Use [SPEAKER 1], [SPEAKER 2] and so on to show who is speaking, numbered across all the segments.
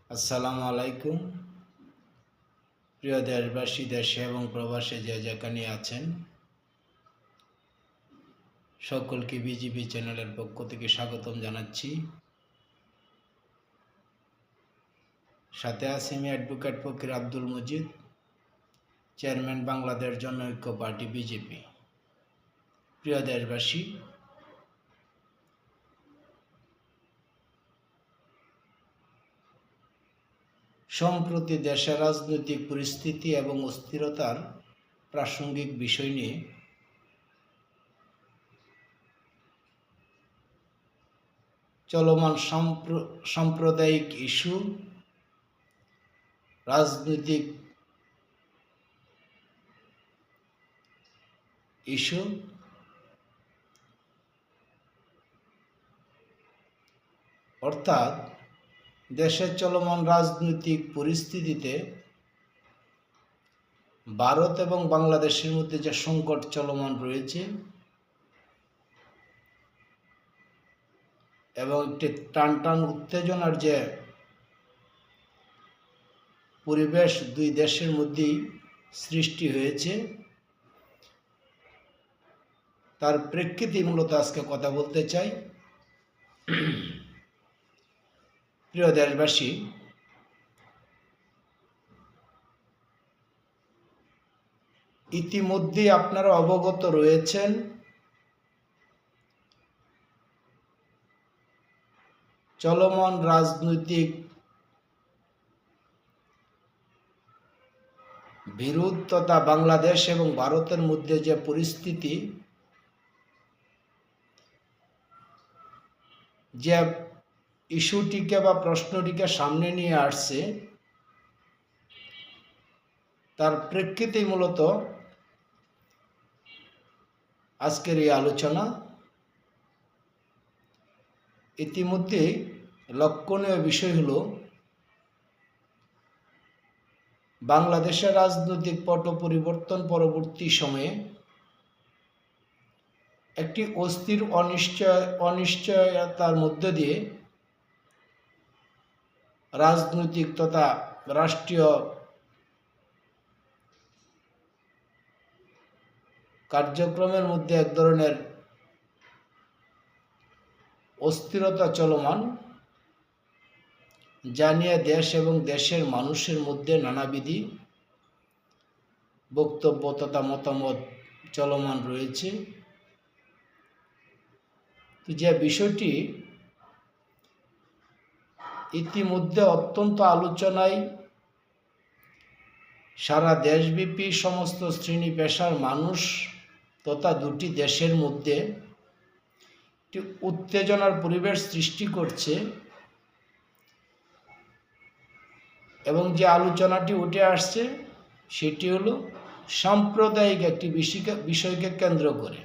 [SPEAKER 1] আসসালামু আলাইকুম। প্রিয় দেশবাসী, দেশে এবং প্রবাসে যে যেখানে আছেন সকলকে বিজিবি চ্যানেলের পক্ষ থেকে স্বাগতম জানাচ্ছি। সাথে আছি আমি advocate Fakir Abdul Majid, chairman Bangladesh Janaoikya party BJP. প্রিয় দেশবাসী, সম্প্রতি দেশের রাজনৈতিক পরিস্থিতি এবং অস্থিরতার প্রাসঙ্গিক বিষয় নিয়ে চলমান সাম্প্রদায়িক ইস্যু, রাজনৈতিক ইস্যু, অর্থাৎ দেশের চলমান রাজনৈতিক পরিস্থিতিতে ভারত এবং বাংলাদেশের মধ্যে যে সংকট চলমান রয়েছে এবং একটি টানটান উত্তেজনার যে পরিবেশ দুই দেশের মধ্যেই সৃষ্টি হয়েছে, তার প্রেক্ষিতে মূলত আজকে কথা বলতে চাই। প্রিয় দেশবাসী, ইতিমধ্যেই আপনারা অবগত রয়েছেন চলমান রাজনৈতিক বিরোধ তথা বাংলাদেশ এবং ভারতের মধ্যে যে পরিস্থিতি, যে ইস্যুটিকে বা প্রশ্নটিকে সামনে নিয়ে আসছে, তার প্রেক্ষিতেই মূলত আজকের এই আলোচনা। ইতিমধ্যে লক্ষণীয় বিষয় হল বাংলাদেশের রাজনৈতিক পট পরিবর্তন পরবর্তী সময়ে একটি অস্থির অনিশ্চয়তার মধ্য দিয়ে রাজনৈতিক তথা রাষ্ট্রীয় কার্যক্রমের মধ্যে এক ধরনের অস্থিরতা চলমান, যা নিয়ে দেশ এবং দেশের মানুষের মধ্যে নানাবিধি বক্তব্য তথা মতামত চলমান রয়েছে। তো যে বিষয়টি ইতিমধ্যে অত্যন্ত আলোচনায় সারা দেশব্যাপী সমস্ত শ্রেণী পেশার মানুষ তথা দুটি দেশের মধ্যে একটি উত্তেজনার পরিবেশ সৃষ্টি করছে, এবং যে আলোচনাটি উঠে আসছে সেটি হলো সাম্প্রদায়িক একটি বিষয়কে কেন্দ্র করে।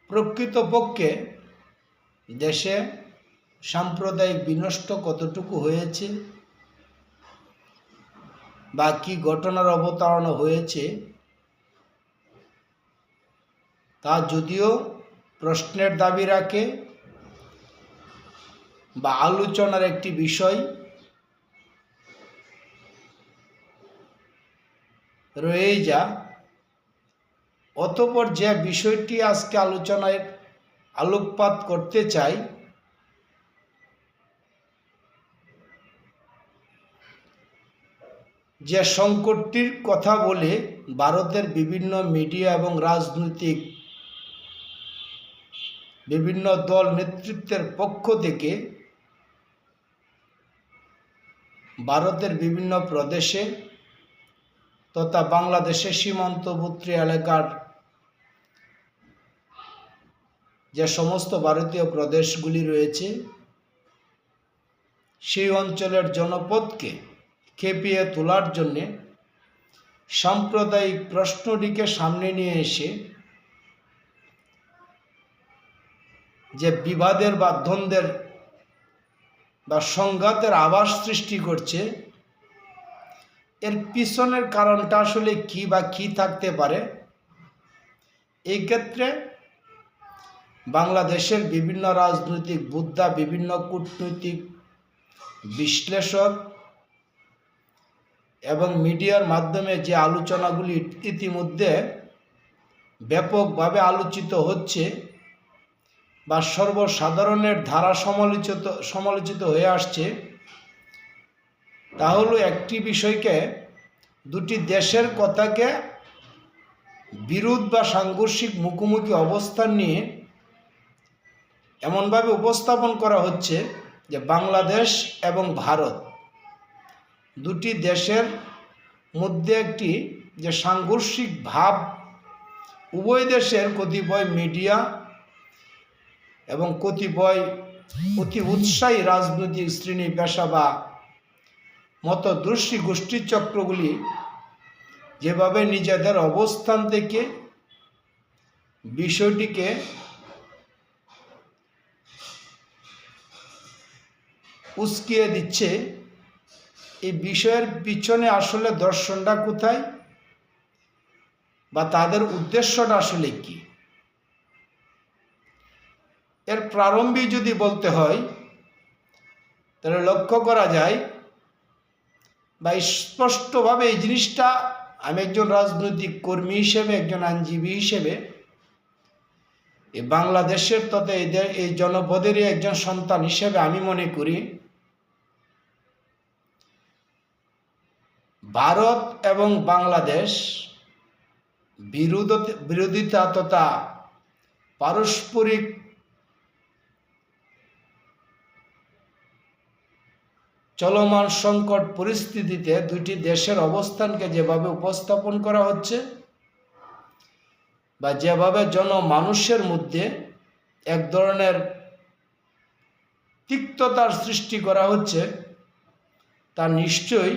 [SPEAKER 1] প্রকৃতপক্ষে দেশে সাম্প্রদায়িক বিনষ্ট কতটুকু হয়েছে বা কী ঘটনার অবতারণা হয়েছে, তা যদিও প্রশ্নের দাবি রাখে বা আলোচনার একটি বিষয় রয়েই যা, অতঃপর যে বিষয়টি আজকে আলোচনায় আলোকপাত করতে চাই, যে সংকটটির কথা বলে ভারতের বিভিন্ন মিডিয়া এবং রাজনৈতিক বিভিন্ন দল নেতৃত্বের পক্ষ থেকে ভারতের বিভিন্ন প্রদেশে তথা বাংলাদেশের সীমান্তবর্তী এলাকার যে সমস্ত ভারতীয় প্রদেশগুলি রয়েছে, সেই অঞ্চলের জনপদকে খেপিয়ে তোলার জন্যে সাম্প্রদায়িক প্রশ্নটিকে সামনে নিয়ে এসে যে বিবাদের বা দ্বন্দ্বের বা সংঘাতের আভাস সৃষ্টি করছে, এর পিছনের কারণটা আসলে কী বা কী থাকতে পারে, এই ক্ষেত্রে বাংলাদেশের বিভিন্ন রাজনৈতিক বুদ্ধা, বিভিন্ন কূটনৈতিক বিশ্লেষক এবং মিডিয়ার মাধ্যমে যে আলোচনাগুলি ইতিমধ্যে ব্যাপকভাবে আলোচিত হচ্ছে বা সর্বসাধারণের ধারা সমালোচিত হয়ে আসছে, তা হলো একটি বিষয়কে, দুটি দেশের কথাকে বিরোধ বা সাংঘর্ষিক মুখোমুখি অবস্থান নিয়ে এমনভাবে উপস্থাপন করা হচ্ছে যে বাংলাদেশ এবং ভারত দুটি দেশের মধ্যে একটি যে সাংঘর্ষিক ভাব উভয় দেশের কতিপয় মিডিয়া এবং কতিপয় অতি উৎসাহী রাজনৈতিক শ্রেণী পেশা বা মতদর্শী গোষ্ঠীর চক্রগুলি যেভাবে নিজেদের অবস্থান থেকে বিষয়টিকে উস্কিয়ে দিচ্ছে, এই বিষয়ের পিছনে আসলে দর্শনটা কোথায় বা তাদের উদ্দেশ্যটা আসলে কি, এর প্রারম্ভে যদি বলতে হয় তাহলে লক্ষ্য করা যায় বা স্পষ্টভাবে এই জিনিসটা আমি একজন রাজনৈতিক কর্মী হিসেবে, একজন আইনজীবী হিসেবে, এই বাংলাদেশের তথা এই জনপদেরই একজন সন্তান হিসেবে আমি মনে করি ভারত এবং বাংলাদেশ বিরোধিতা তথা পারস্পরিক চলমান সংকট পরিস্থিতিতে দুইটি দেশের অবস্থানকে যেভাবে উপস্থাপন করা হচ্ছে বা যেভাবে জনমানুষের মধ্যে এক ধরনের তিক্ততার সৃষ্টি করা হচ্ছে, তা নিশ্চয়ই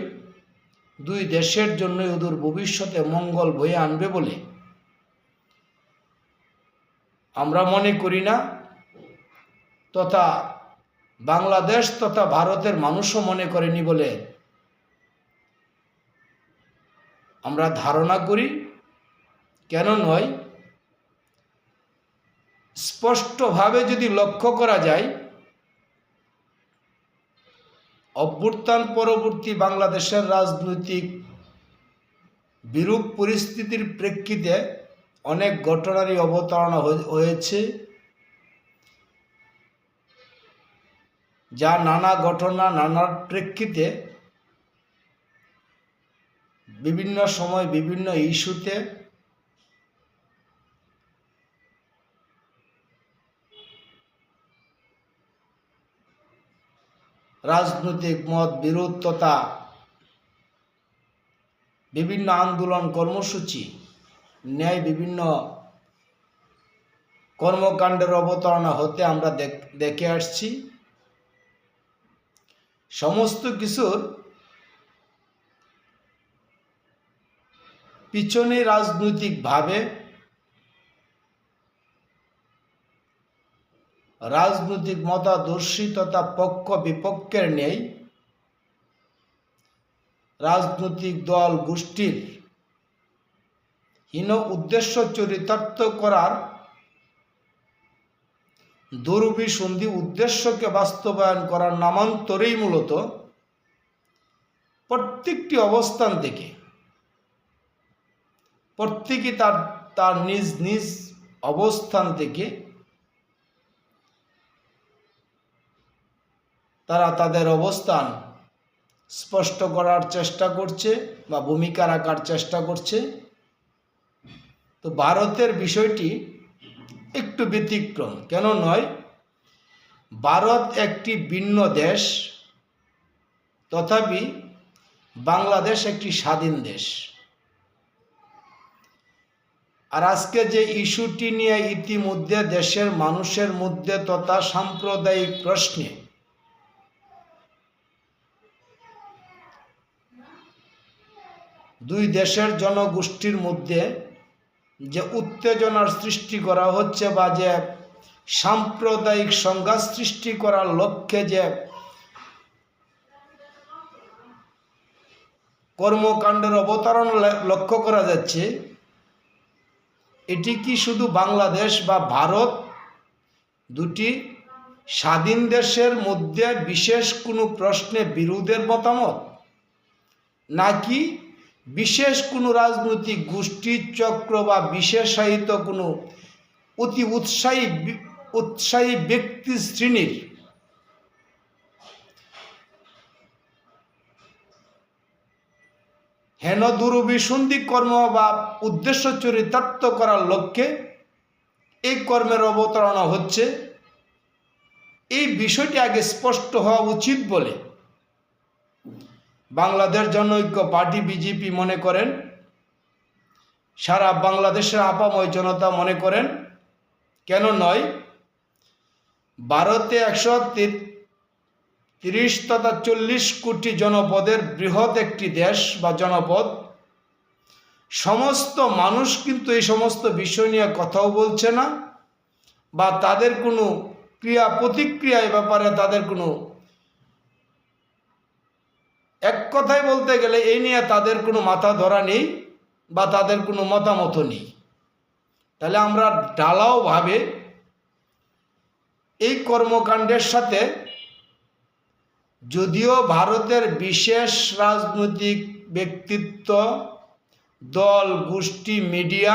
[SPEAKER 1] দুই দেশের জন্য অদূর ভবিষ্যতে মঙ্গল বয়ে আনবে বলে আমরা মনে করি না, তথা বাংলাদেশ তথা ভারতের মানুষও মনে করেনি বলে আমরা ধারণা করি। কেন নয়, স্পষ্টভাবে যদি লক্ষ্য করা যায়, অভ্যুত্থান পরবর্তী বাংলাদেশের রাজনৈতিক বিরূপ পরিস্থিতির প্রেক্ষিতে অনেক ঘটনারই অবতারণা হয়েছে, যা নানা ঘটনা নানার প্রেক্ষিতে বিভিন্ন সময় বিভিন্ন ইস্যুতে রাজনৈতিক মত বিরোধ তথা বিভিন্ন আন্দোলন কর্মসূচি ন্যায় বিভিন্ন কর্মকাণ্ডের অবতারণা হতে আমরা দেখে আসছি। সমস্ত কিছুর পিছনে রাজনৈতিকভাবে রাজনৈতিক মতাদর্শী তথা পক্ষ বিপক্ষের নেই রাজনৈতিক দল গোষ্ঠীর হীন উদ্দেশ্য চরিতার্থ করার দুরভিসন্ধি উদ্দেশ্যকে বাস্তবায়ন করার নামান্তরেই মূলত প্রত্যেকটি অবস্থান থেকে প্রত্যেকে তার নিজ নিজ অবস্থান থেকে তারা তাদের অবস্থান স্পষ্ট করার চেষ্টা করছে বা ভূমিকা রাখার চেষ্টা করছে। তো ভারতের বিষয়টি একটু ব্যতিক্রম। কেন নয়, ভারত একটি ভিন্ন দেশ, তথাপি বাংলাদেশ একটি স্বাধীন দেশ। আর আজকে যে ইস্যুটি নিয়ে ইতিমধ্যে দেশের মানুষের মধ্যে তথা সাম্প্রদায়িক প্রশ্নে দুই দেশের জনগোষ্ঠীর মধ্যে যে উত্তেজনার সৃষ্টি করা হচ্ছে বা যে সাম্প্রদায়িক সংঘাত সৃষ্টি করার লক্ষ্যে যে কর্মকাণ্ডের অবতারণ লক্ষ্য করা যাচ্ছে, এটি কি শুধু বাংলাদেশ বা ভারত দুটি স্বাধীন দেশের মধ্যে বিশেষ কোনো প্রশ্নে বিরোধের মতামত, নাকি বিশেষ কোনো রাজনৈতিক গোষ্ঠীর চক্র বা বিশেষায়িত কোনো অতি উৎসাহী ব্যক্তি শ্রেণীর হেন দুরভিসন্ধি কর্ম বা উদ্দেশ্য চরিতার্থ করার লক্ষ্যে এই কর্মের অবতারণা হচ্ছে, এই বিষয়টি আগে স্পষ্ট হওয়া উচিত বলে বাংলাদেশ জনৈক্য পার্টি বিজেপি মনে করেন, সারা বাংলাদেশের আপাময় জনতা মনে করেন। কেন নয়? ভারতে 130 তথা 40 কোটি জনপদের বৃহৎ একটি দেশ বা জনপদ, সমস্ত মানুষ কিন্তু এই সমস্ত বিষয় নিয়ে কথাও বলছে না, বা তাদের কোনো ক্রিয়া প্রতিক্রিয়া এ ব্যাপারে তাদের কোনো, এক কথায় বলতে গেলে এই নিয়ে তাদের কোনো মাথা ধরা নেই বা তাদের কোনো মতামত নেই। তাহলে আমরা ঢালাওভাবে এই কর্মকাণ্ডের সাথে, যদিও ভারতের বিশেষ রাজনৈতিক ব্যক্তিত্ব, দল, গোষ্ঠী, মিডিয়া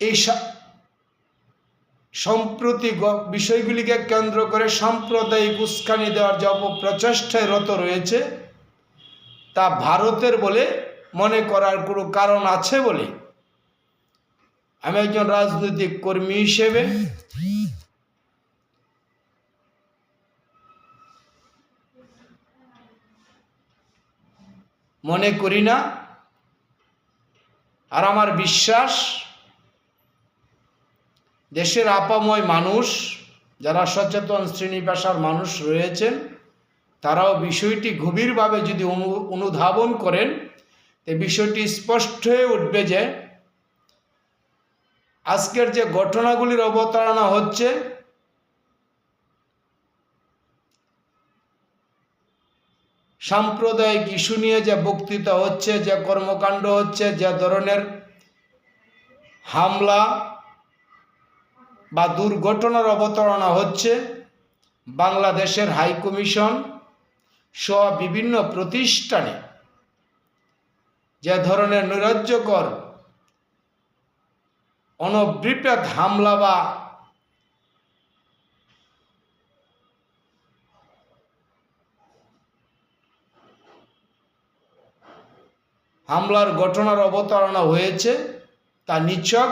[SPEAKER 1] এই সম্প্রতি বিষয়গুলিকে কেন্দ্র করে সাম্প্রদায়িক উস্কানি দেওয়ার যে অপপ্রচেষ্টায় রত রয়েছে, তা ভারতের বলে মনে করার কোনো কারণ আছে বলে আমি একজন রাজনৈতিক কর্মী হিসেবে মনে করি না। আর আমার বিশ্বাস, দেশের আপাময় মানুষ, যারা সচেতন শ্রেণী পেশার মানুষ রয়েছেন, তারাও বিষয়টি গভীরভাবে যদি অনুধাবন করেন, তো বিষয়টি স্পষ্ট হয়ে উঠবে যে আজকের যে ঘটনাগুলির অবতারণা হচ্ছে, সাম্প্রদায়িক ইস্যু নিয়ে যে বক্তৃতা হচ্ছে, যে কর্মকাণ্ড হচ্ছে, যে ধরনের হামলা বা দুর্ঘটনার অবতারণা হচ্ছে, বাংলাদেশের হাই কমিশন সহ বিভিন্ন প্রতিষ্ঠানে যে ধরনের নৈরাজ্যকর অনবৃপাত হামলা বা হামলার ঘটনার অবতারণা হয়েছে, তা নিছক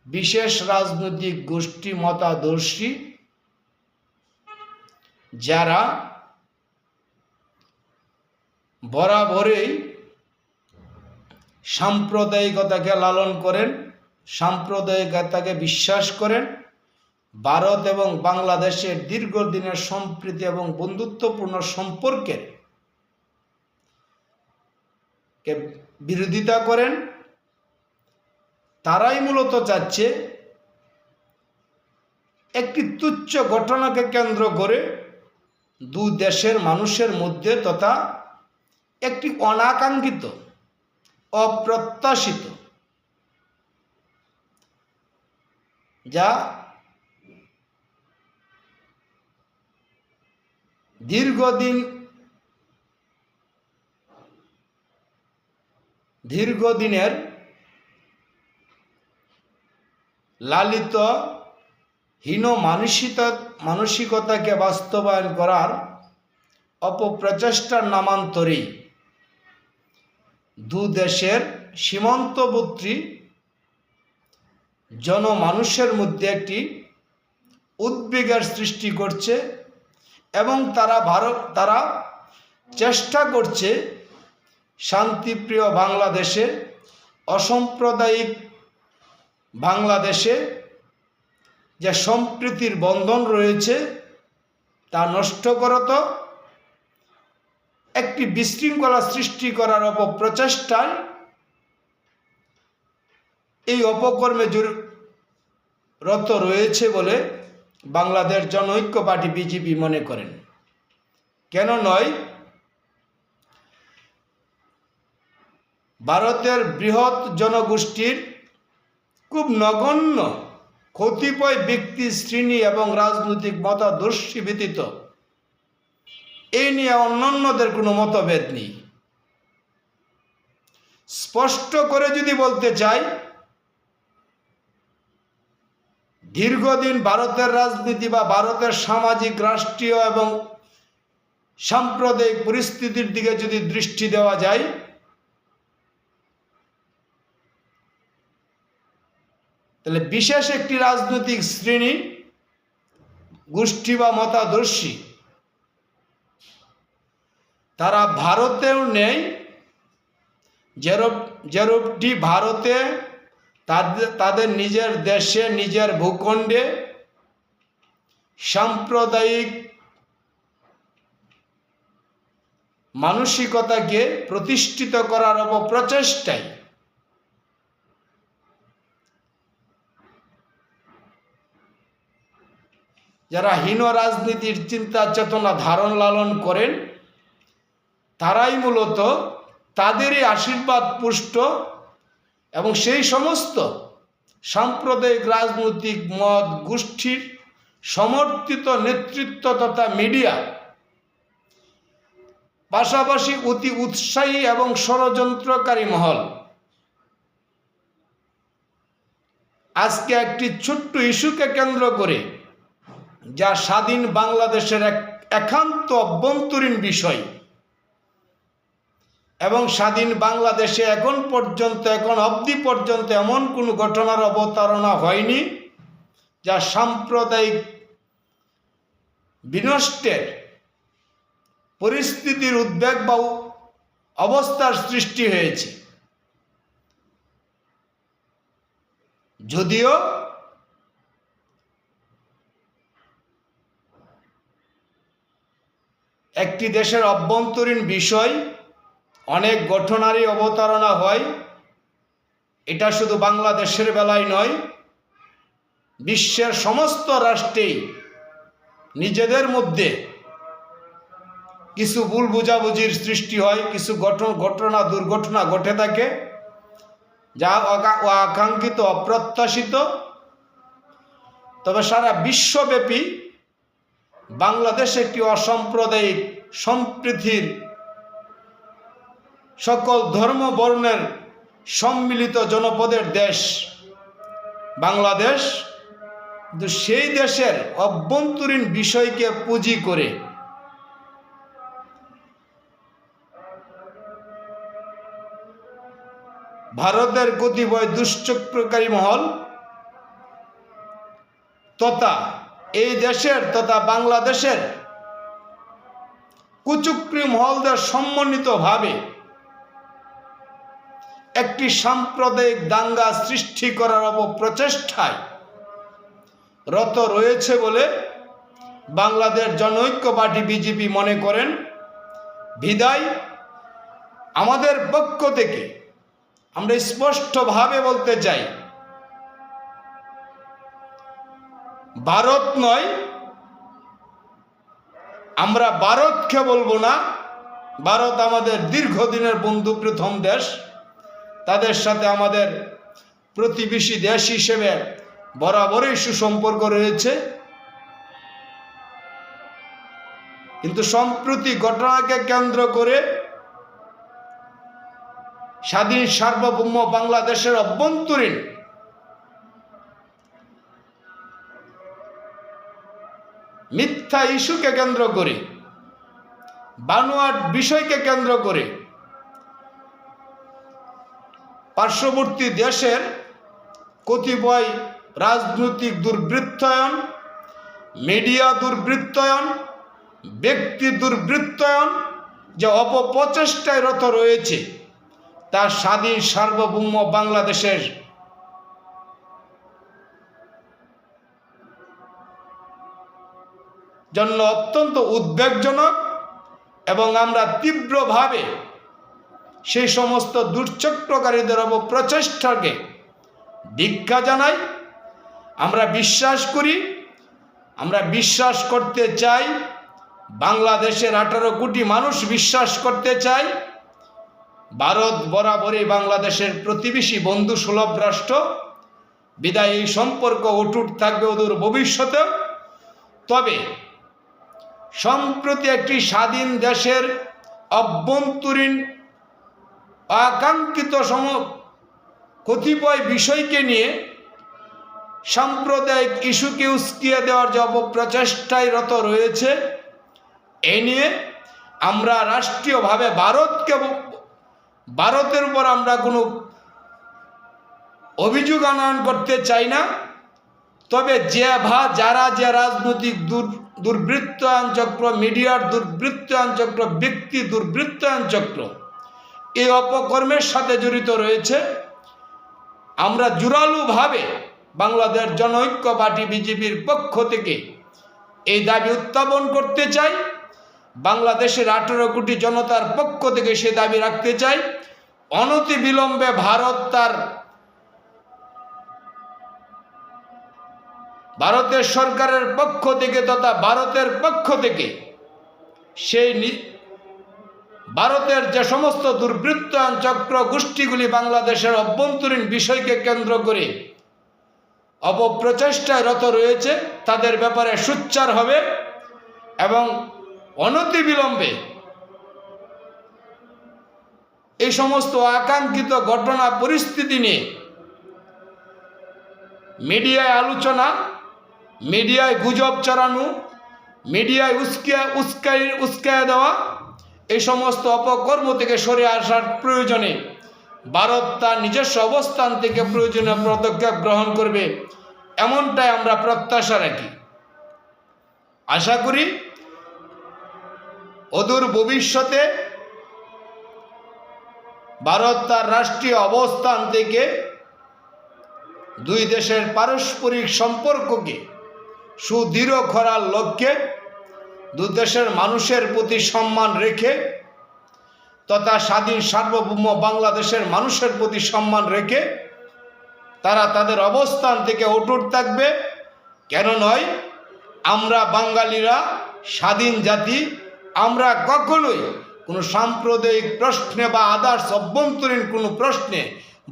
[SPEAKER 1] বিশেষ রাজনৈতিক গোষ্ঠী মতাদর্শী যারা বরাবরই সাম্প্রদায়িকতাকে লালন করেন, সাম্প্রদায়িকতাকে বিশ্বাস করেন, ভারত এবং বাংলাদেশের দীর্ঘদিনের সম্প্রীতি এবং বন্ধুত্বপূর্ণ সম্পর্কের কে বিরোধিতা করেন। তারাই মূলত চাচ্ছে একটি তুচ্ছ ঘটনাকে কেন্দ্র করে দু দেশের মানুষের মধ্যে তথা একটি অনাকাঙ্ক্ষিত, অপ্রত্যাশিত, যা দীর্ঘদিনের লালিত হীন মানসিকতাকে বাস্তবায়ন করার অপপ্রচেষ্টার নামান্তরেই দু দেশের সীমান্তবর্তী জনমানুষের মধ্যে একটি উদ্বেগের সৃষ্টি করছে এবং তারা চেষ্টা করছে শান্তিপ্রিয় বাংলাদেশে, অসাম্প্রদায়িক বাংলাদেশে যে সম্প্রীতির বন্ধন রয়েছে তা নষ্ট করত একটি বিশৃঙ্খলা সৃষ্টি করার অপপ্রচেষ্টায় এই অপকর্মে রত রয়েছে বলে বাংলাদেশ জনৈক্য পার্টি বিজেপি মনে করেন। কেন নয়? ভারতের বৃহৎ জনগোষ্ঠীর খুব নগণ্য কতিপয় ব্যক্তি, শ্রেণী এবং রাজনৈতিক মতাদর্শী ব্যতীত এই নিয়ে অন্যান্যদের কোনো মতভেদ নেই। স্পষ্ট করে যদি বলতে চাই, দীর্ঘদিন ভারতের রাজনীতি বা ভারতের সামাজিক, রাষ্ট্রীয় এবং সাম্প্রদায়িক পরিস্থিতির দিকে যদি দৃষ্টি দেওয়া যায়, তাহলে বিশেষ একটি রাজনৈতিক শ্রেণী, গোষ্ঠী বা মতাদর্শী তারা ভারতেও নেই, যেরূপটি ভারতে তাদের নিজের দেশে, নিজের ভূখণ্ডে সাম্প্রদায়িক মানসিকতাকে প্রতিষ্ঠিত করার অপপ্রচেষ্টায় যারা হীন রাজনীতির চিন্তা চেতনা ধারণ লালন করেন, তারাই মূলত তাদেরই আশীর্বাদ পুষ্ট এবং সেই সমস্ত সাম্প্রদায়িক রাজনৈতিক মত গোষ্ঠীর সমর্থিত নেতৃত্ব তথা মিডিয়া, পাশাপাশি অতি উৎসাহী এবং ষড়যন্ত্রকারী মহল আজকে একটি ছোট্ট ইস্যুকে কেন্দ্র করে, যা স্বাধীন বাংলাদেশের এক একান্ত অভ্যন্তরীণ বিষয় এবং স্বাধীন বাংলাদেশে এখন অবধি পর্যন্ত এমন কোনো ঘটনার অবতারণা হয়নি যা সাম্প্রদায়িক বিনষ্টের পরিস্থিতির উদ্বেগ বা অবস্থার সৃষ্টি হয়েছে। যদিও একটি দেশের অভ্যন্তরীণ বিষয় অনেক ঘটনারই অবতারণা হয়, এটা শুধু বাংলাদেশের বেলায় নয়, বিশ্বের সমস্ত রাষ্ট্রেই নিজেদের মধ্যে কিছু ভুল বোঝাবুঝির সৃষ্টি হয়, কিছু দুর্ঘটনা ঘটে থাকে যা আকাঙ্ক্ষিত, অপ্রত্যাশিত। তবে সারা বিশ্বব্যাপী বাংলাদেশ একটি অসাম্প্রদায়িক সম্প্রীতির সকল ধর্ম বর্ণের সম্মিলিত জনপদের দেশ বাংলাদেশ, কিন্তু সেই দেশের অভ্যন্তরীণ বিষয়কে পুঁজি করে ভারতের কতিপয় দুষ্চক্রকারী মহল তথা এই দেশের তথা বাংলাদেশের কুচক্রী মহলদের সম্মিলিতভাবে একটি সাম্প্রদায়িক দাঙ্গা সৃষ্টি করার অপপ্রচেষ্টায় রত রয়েছে বলে বাংলাদেশ জনৈক্য পার্টি বিজেপি মনে করেন। বিদায় আমাদের পক্ষ থেকে আমরা স্পষ্টভাবে বলতে চাই, ভারত নয়, আমরা ভারতকে বলবো না। ভারত আমাদের দীর্ঘদিনের বন্ধু, প্রথম দেশ, তাদের সাথে আমাদের প্রতিবেশী দেশ হিসেবে বরাবরই সুসম্পর্ক রয়েছে। কিন্তু সম্প্রতি ঘটনাকে কেন্দ্র করে স্বাধীন সার্বভৌম বাংলাদেশের অভ্যন্তরীণ মিথ্যা ইস্যুকে কেন্দ্র করে, বানোয়াট বিষয়কে কেন্দ্র করে পার্শ্ববর্তী দেশের কতিপয় রাজনৈতিক দুর্বৃত্তায়ন, মিডিয়া দুর্বৃত্তায়ন, ব্যক্তি দুর্বৃত্তায়ন যে অপপ্রচেষ্টায় রত রয়েছে, তা স্বাধীন সার্বভৌম বাংলাদেশের জন্য অত্যন্ত উদ্বেগজনক এবং আমরা তীব্রভাবে সেই সমস্ত দুর্চক্রকারীদের অপপ্রচেষ্টাকে ধিক্কার জানাই। আমরা বিশ্বাস করতে চাই, বাংলাদেশের 18 কোটি মানুষ বিশ্বাস করতে চাই, ভারত বরাবরই বাংলাদেশের প্রতিবেশী বন্ধু সুলভ রাষ্ট্র। বিদায় এই সম্পর্ক অটুট থাকবে অদূর ভবিষ্যতেও। তবে সম্প্রতি একটি স্বাধীন দেশের অভ্যন্তরীণ আকাঙ্ক্ষিত কতিপয় বিষয়কে নিয়ে সাম্প্রদায়িক ইস্যুকে উস্কিয়ে দেওয়ার যে অপপ্রচেষ্টায় রত রয়েছে, এ নিয়ে আমরা রাষ্ট্রীয়ভাবে ভারতের উপর আমরা কোনো অভিযোগ আনয়ন করতে চাই না। তবে যারা যে রাজনৈতিক দুর্বৃত্তায়ন চক্র, মিডিয়ার দুর্বৃত্তায়ন চক্র, ব্যক্তি দুর্বৃত্তায়ন চক্র এই অপকর্মের সাথে জড়িত রয়েছে, আমরা জোরালোভাবে বাংলাদেশ জনঐক্য পার্টি বিজেপির পক্ষ থেকে এই দাবি উত্থাপন করতে চাই। বাংলাদেশের 18 কোটি জনতার পক্ষ থেকে সে দাবি রাখতে চাই, অনতিবিলম্বে ভারতের সরকারের পক্ষ থেকে তথা ভারতের পক্ষ থেকে ভারতের যে সমস্ত দুর্বৃত্তায়ন চক্র গোষ্ঠীগুলি বাংলাদেশের অভ্যন্তরীণ বিষয়কে কেন্দ্র করে অপপ্রচেষ্টায় রত রয়েছে, তাদের ব্যাপারে সোচ্চার হবে এবং অনতিবিলম্বে এই সমস্ত আকাঙ্ক্ষিত ঘটনা পরিস্থিতি নিয়ে মিডিয়ায় আলোচনা, মিডিয়ায় গুজব ছড়ানো, মিডিয়ায় উস্কাইয়ে দেওয়া, এই সমস্ত অপকর্ম থেকে সরে আসার প্রয়োজনে ভারত তার নিজস্ব অবস্থান থেকে প্রয়োজনীয় পদক্ষেপ গ্রহণ করবে, এমনটাই আমরা প্রত্যাশা রাখি। আশা করি অদূর ভবিষ্যতে ভারত তার রাষ্ট্রীয় অবস্থান থেকে দুই দেশের পারস্পরিক সম্পর্ককে সুদৃঢ় করার লক্ষ্যে দুই দেশের মানুষের প্রতি সম্মান রেখে তথা স্বাধীন সার্বভৌম বাংলাদেশের মানুষের প্রতি সম্মান রেখে তারা তাদের অবস্থান থেকে অটুট থাকবে। কেন নয়, আমরা বাঙালিরা স্বাধীন জাতি, আমরা কখনোই কোনো সাম্প্রদায়িক প্রশ্নে বা আদার্স অভ্যন্তরীণ কোনো প্রশ্নে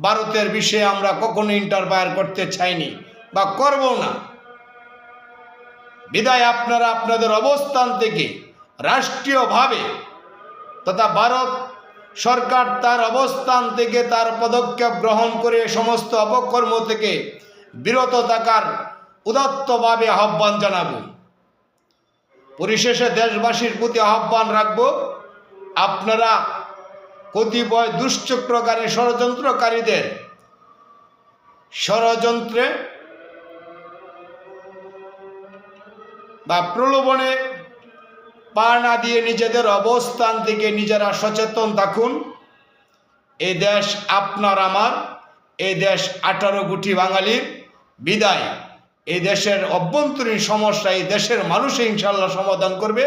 [SPEAKER 1] ভারতের বিষয়ে আমরা কখনো ইন্টারফেয়ার করতে চাইনি বা করব না। বিদায় আপনারা আপনাদের অবস্থান থেকে রাষ্ট্রীয়ভাবে তথা ভারত সরকার তার অবস্থান থেকে তার পদক্ষেপ গ্রহণ করে সমস্ত অপকর্ম থেকে বিরত থাকার উদাত্তভাবে আহ্বান জানাব। পরিশেষে দেশবাসীর প্রতি আহ্বান রাখব, আপনারা কতিপয় দুশ্চক্রকারী ষড়যন্ত্রকারীদের ষড়যন্ত্রে বা প্রলোভনে পা না দিয়ে নিজেদের অবস্থান থেকে নিজেরা সচেতন থাকুন। এই দেশ আপনার আমার, এই দেশ 18 কোটি বাঙালির। বিদায় এই দেশের অভ্যন্তরীণ সমস্যা এই দেশের মানুষই ইনশাল্লাহ সমাধান করবে।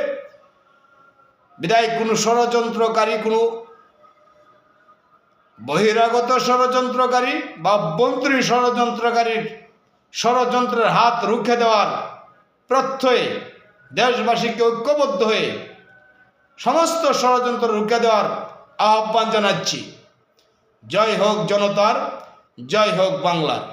[SPEAKER 1] বিদায় কোনো ষড়যন্ত্রকারী, কোনো বহিরাগত ষড়যন্ত্রকারী বা অভ্যন্তরীণ ষড়যন্ত্রকারীর ষড়যন্ত্রের হাত রুখে দেওয়ার প্রত্যয়ে দেশবাসীকে ঐক্যবদ্ধ হয়ে সমস্ত ষড়যন্ত্র রুখে দেওয়ার আহ্বান জানাচ্ছি। জয় হোক জনতার, জয় হোক বাংলার।